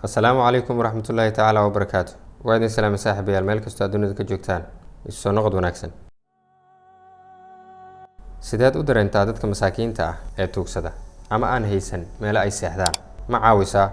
السلام عليكم ورحمة الله تعالى وبركاته. وعدين سلام صاحبي المال كستو adduunada ka joogtaan isoo noqod wanaagsan. Sidaad u dareenta dadka masaakiinta ah ee tuugsada ama aan haysan meel ay seexdaan ma caawisaa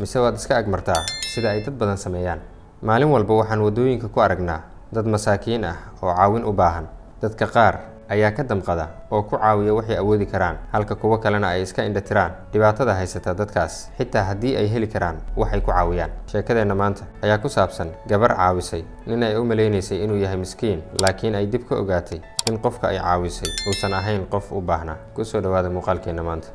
mise waad iska agmartaa sida ay dad badan sameeyaan. Maalin walba waxaan wadooyinka ku aragnaa dad masaakiin ah oo caawin u baahan. Dadka qaar ayaa ka damqada oo ku caawiya waxay awoodi karaan halka kuwa kalena ay iska indhatiraan dhibaatada haysata dadkaas xitaa haddii ay heli karaan waxay ku caawiyaan. Sheekadeena maanta ayaa ku saabsan gabar caawisay nin ay u maleynaysay inuu yahay miskiin laakiin ay dib ka ogaatay in qofka ay caawisay uusan ahayn qof u baahnaa. Ku soo dhawaada muuqaalkeena maanta.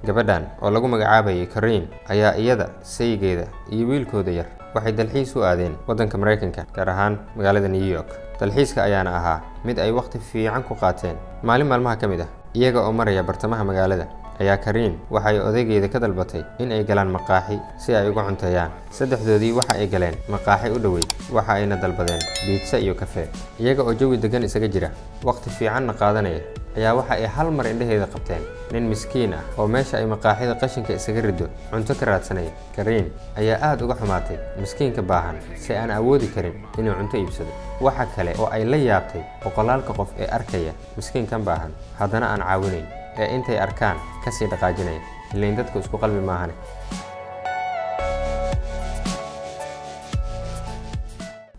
gabadhan oo lagu magacaabayay Karen ayaa iyada saygeeda iyo wiilkooda yar waxay dalxiis u aadeen wadanka Mareykanka gaar ahaan magaalada New York. Dalxiiska ayaana ahaa mid ay waqti fiican ku qaateen. Maalin maalmaha ka mid ah iyaga oo maraya bartamaha magaalada ayaa Karen waxay odaygeeda ka dalbatay in ay galaan maqaaxi si ay uga cunteeyaan. Saddexdoodii waxa ay galeen maqaaxi u dhaweyd waxa ayna dalbadeen pizza iyo kafee. Iyaga oo jawi degan isaga jira waqti fiican qaadanaya ayaa waxa ay hal mar indhaheeda qabteen nin miskiin ah oo meesha ay maqaaxida qashinka isaga rido cunto ka raadsanay. Karen ayaa aad uga xumaatay miskiinka baahan si aan awoodi karin inuu cunto iibsado. Waxa kale oo ay la yaabtay boqolaalka qof ee arkaya miskiinkan baahan haddana aan caawinayn ee intay arkaan kasii dhaqaajinaya ileen dadku isku qalbi maahan.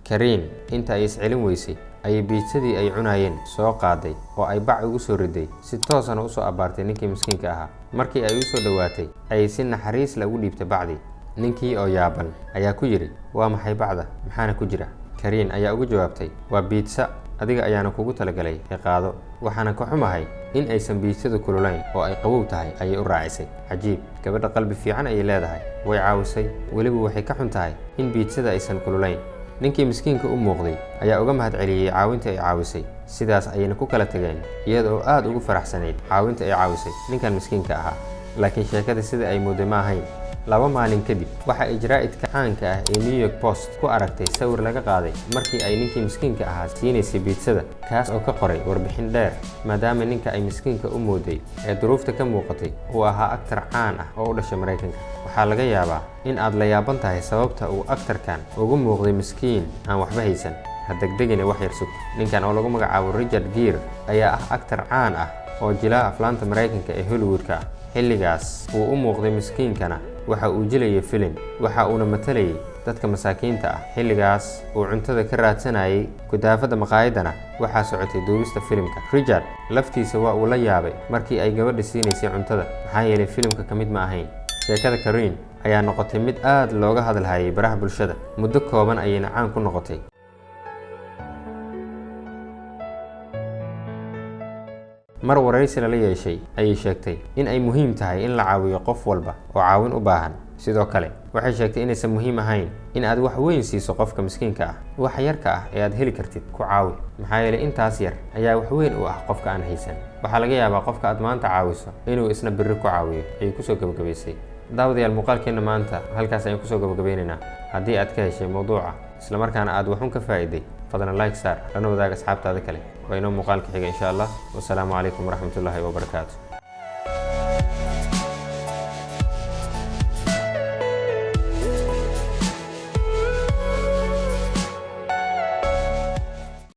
Karen inta ay iscelin weysay ay biitsadii ay cunayeen soo qaaday oo ay bac ugu soo riday si toosan u soo abaartay ninkii miskiinka ahaa. Markii ay u soo dhawaatay ay si naxariis leh u dhiibtay bacdi. Ninkii oo yaaban ayaa ku yiri waa maxay bacda maxaana ku jira. Karen ayaa ugu jawaabtay waa biitsa adiga ayaana kugu talagalay qaado waxaana ka xumahay in aysan biitsadu kululayn oo ay qabow tahay ayay u raacisay. Cajiib, gabadha qalbi fiican ay leedahay way caawisay waliba waxay ka xun tahay in biitsada aysan kululayn. ninkii miskiinka u muuqday ayaa uga mahad celiyay caawinta ay caawisay. Sidaas ayayna ku kala tageen iyadoo aad ugu faraxsanayd caawinta ay caawisay ninkan miskiinka ahaa. Laakiin sheekada sida ay mooday ma ahayn. Laba maalin kadib waxa ay jaraa'idka caanka ah ee New York Post ku aragtay sawir laga qaaday markii ay ninkii miskiinka ahaa siinaysay biitsada kaas oo ka qoray warbixin dheer maadaama ninka ay miskiinka u mooday ee duruufta ka muuqatay uu ahaa aktar caan ah oo u dhashay Mareykanka. Waxaa laga yaabaa in aad la yaaban tahay sababta uu aktarkan ugu muuqday miskiin aan waxba haysan. Ha degdegina wax yar sug. Ninkan oo lagu magacaabo Richard Gere ayaa ah aktar caan ah oo jilaa aflaanta Mareykanka ee Hollywoodka ah. Xilligaas uu u muuqday miskiinkana waxa uu jilayay filim waxa uuna matalayay dadka masaakiinta ah. Xilligaas uu cuntada ka raadsanayay gudaafada maqaayadana waxa socotay duubista filimka. Richard laftiisa waa uu la yaabay markii ay gabadha siinaysay cuntada maxaa yeelay filimka ka mid ma ahayn. Sheekada Karen ayaa noqotay mid aad looga hadalhayay baraha bulshada muddo kooban ayayna caan ku noqotay. mar waraysi la yeeshay ayay sheegtay in ay muhiim tahay in la caawiyo qof walba oo caawin u baahan. Sidoo kale waxay sheegtay inaysan muhiim ahayn in aad wax weyn siiso qofka miskiinka ah. Wax yarka ah ee aad heli kartid ku caawi maxaa yeelay intaas yar ayaa wax weyn u ah qofka aan haysan. Waxa laga yaabaa qofka aad maanta caawiso inuu isna birri ku caawiyo. Ay ku soo gabagabaysay daawadayaal muuqaalkeena maanta halkaas ayaan ku soo gabagabaynaynaa. Haddii aad ka heshay mowduuca isla markaana aad waxun ka faa'iiday fadlan like saar lana wadaag asxaabtaada kale. وإنه مقال كحيجة إن شاء الله. والسلام عليكم ورحمة الله وبركاته.